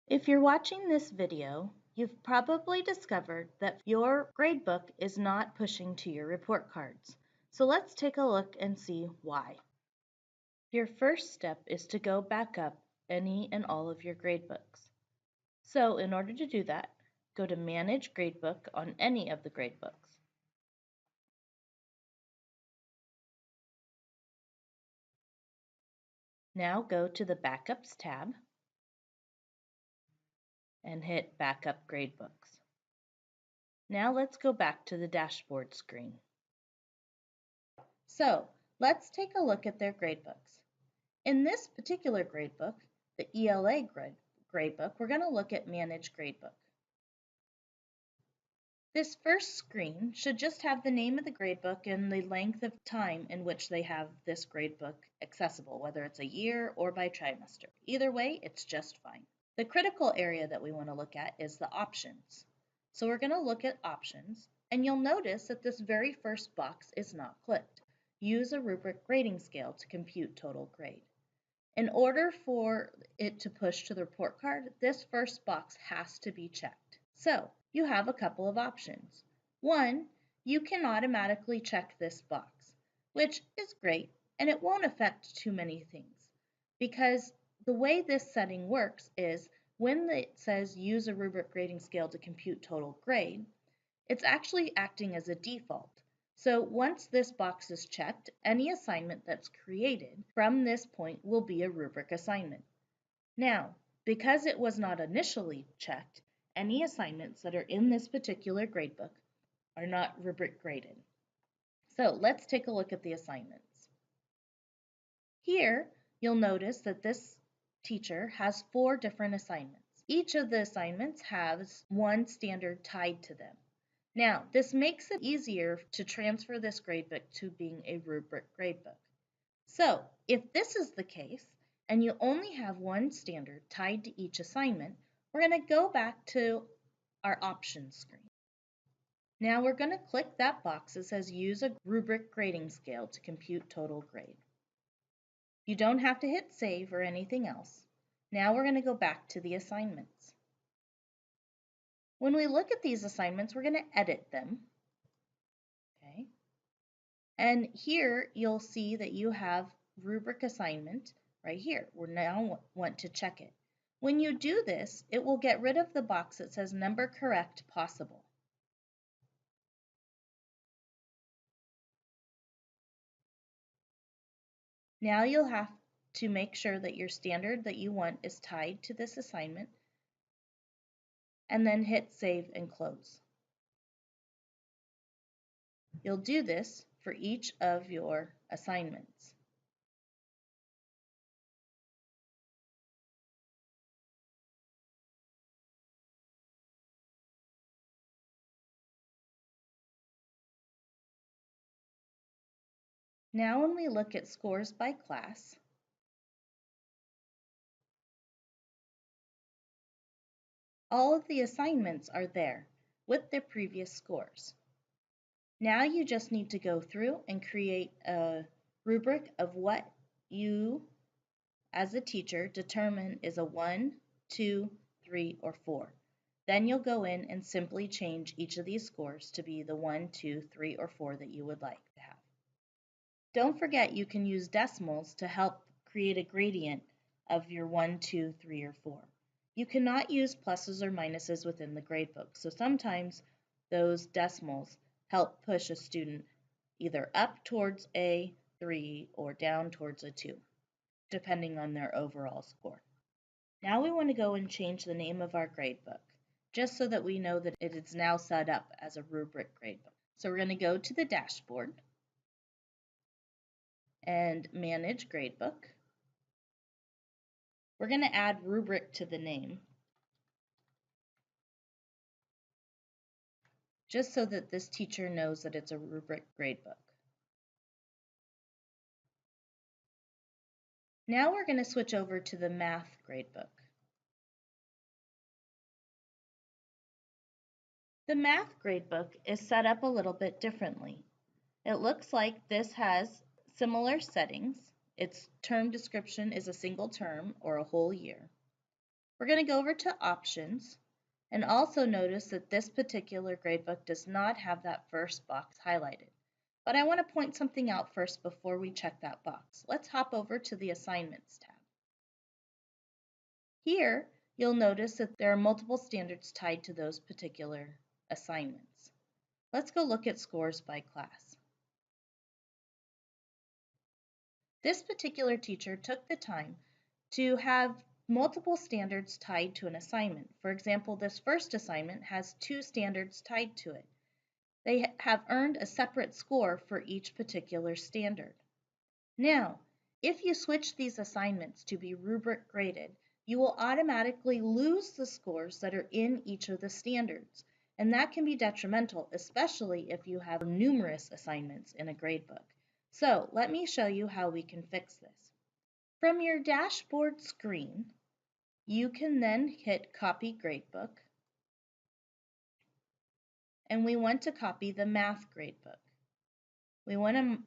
If you're watching this video, you've probably discovered that your gradebook is not pushing to your report cards. So let's take a look and see why. Your first step is to go back up any and all of your gradebooks. So in order to do that, go to Manage Gradebook on any of the gradebooks. Now go to the Backups tab and hit Backup Gradebooks. Now let's go back to the dashboard screen. So let's take a look at their gradebooks. In this particular gradebook, the ELA gradebook, we're going to look at Manage Gradebook. This first screen should just have the name of the gradebook and the length of time in which they have this gradebook accessible, whether it's a year or by trimester. Either way, it's just fine. The critical area that we want to look at is the options. So we're going to look at options, and you'll notice that this very first box is not clicked. Use a rubric grading scale to compute total grade. In order for it to push to the report card, this first box has to be checked. So you have a couple of options. One, you can automatically check this box, which is great, and it won't affect too many things, because the way this setting works is when it says use a rubric grading scale to compute total grade, it's actually acting as a default. So once this box is checked, any assignment that's created from this point will be a rubric assignment. Now, because it was not initially checked, any assignments that are in this particular gradebook are not rubric graded. So let's take a look at the assignments. Here, you'll notice that this teacher has 4 different assignments. Each of the assignments has one standard tied to them. Now, this makes it easier to transfer this gradebook to being a rubric gradebook. So, if this is the case, and you only have one standard tied to each assignment, we're going to go back to our options screen. Now we're going to click that box that says use a rubric grading scale to compute total grade. You don't have to hit save or anything else. Now we're going to go back to the assignments. When we look at these assignments, we're going to edit them. Okay. And here you'll see that you have rubric assignment right here. We now want to check it. When you do this, it will get rid of the box that says number correct possible. Now you'll have to make sure that your standard that you want is tied to this assignment, and then hit save and close. You'll do this for each of your assignments. Now when we look at scores by class, all of the assignments are there with their previous scores. Now you just need to go through and create a rubric of what you, as a teacher, determine is a 1, 2, 3, or 4. Then you'll go in and simply change each of these scores to be the 1, 2, 3, or 4 that you would like to have. Don't forget you can use decimals to help create a gradient of your 1, 2, 3, or 4. You cannot use pluses or minuses within the gradebook, so sometimes those decimals help push a student either up towards a 3 or down towards a 2, depending on their overall score. Now we want to go and change the name of our gradebook, just so that we know that it is now set up as a rubric gradebook. So we're going to go to the dashboard and manage gradebook. We're going to add rubric to the name, just so that this teacher knows that it's a rubric gradebook. Now we're going to switch over to the math gradebook. The math gradebook is set up a little bit differently. It looks like this has similar settings. Its term description is a single term or a whole year. We're going to go over to Options and also notice that this particular gradebook does not have that first box highlighted. But I want to point something out first before we check that box. Let's hop over to the Assignments tab. Here, you'll notice that there are multiple standards tied to those particular assignments. Let's go look at scores by class. This particular teacher took the time to have multiple standards tied to an assignment. For example, this first assignment has 2 standards tied to it. They have earned a separate score for each particular standard. Now, if you switch these assignments to be rubric graded, you will automatically lose the scores that are in each of the standards, and that can be detrimental, especially if you have numerous assignments in a gradebook. So let me show you how we can fix this. From your dashboard screen, you can then hit Copy Gradebook, and we want to copy the Math Gradebook. We want to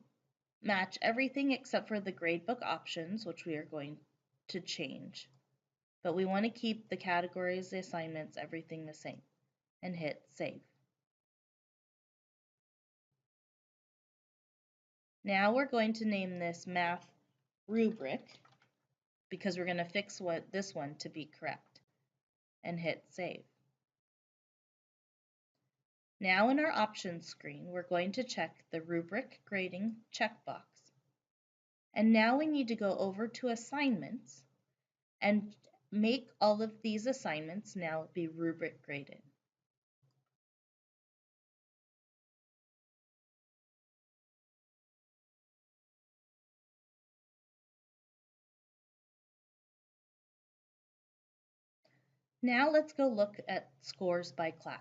match everything except for the gradebook options, which we are going to change. But we want to keep the categories, the assignments, everything the same, and hit Save. Now we're going to name this Math Rubric because we're going to fix this one to be correct, and hit Save. Now in our options screen, we're going to check the rubric grading checkbox. And now we need to go over to assignments and make all of these assignments now be rubric graded. Now let's go look at scores by class.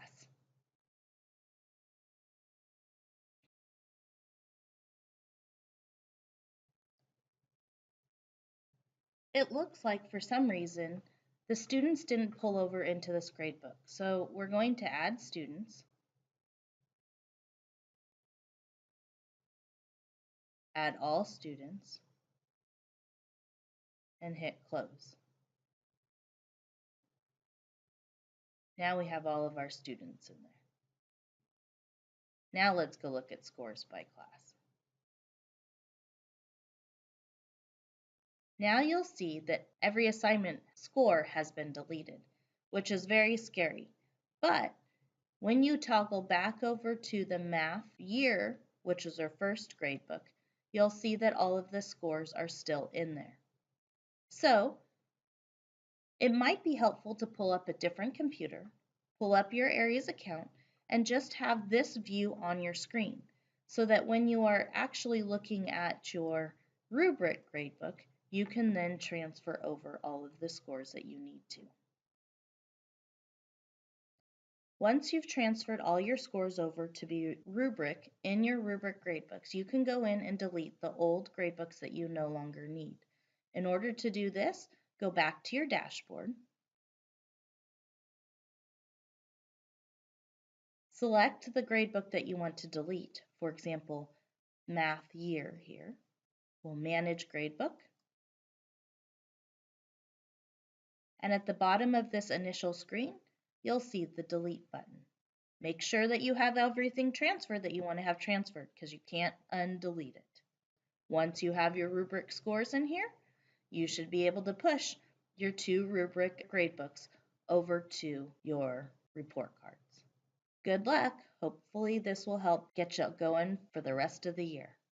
It looks like for some reason the students didn't pull over into this gradebook. So we're going to add students, add all students, and hit close. Now we have all of our students in there. Now let's go look at scores by class. Now you'll see that every assignment score has been deleted, which is very scary. But when you toggle back over to the math year, which is our first gradebook, you'll see that all of the scores are still in there. So it might be helpful to pull up a different computer, pull up your Aeries account, and just have this view on your screen so that when you are actually looking at your rubric gradebook, you can then transfer over all of the scores that you need to. Once you've transferred all your scores over to be rubric in your rubric gradebooks, you can go in and delete the old gradebooks that you no longer need. In order to do this, go back to your dashboard. Select the gradebook that you want to delete. For example, math year here. We'll manage gradebook. And at the bottom of this initial screen, you'll see the delete button. Make sure that you have everything transferred that you want to have transferred because you can't undelete it. Once you have your rubric scores in here, you should be able to push your 2 rubric gradebooks over to your report cards. Good luck! Hopefully this will help get you going for the rest of the year.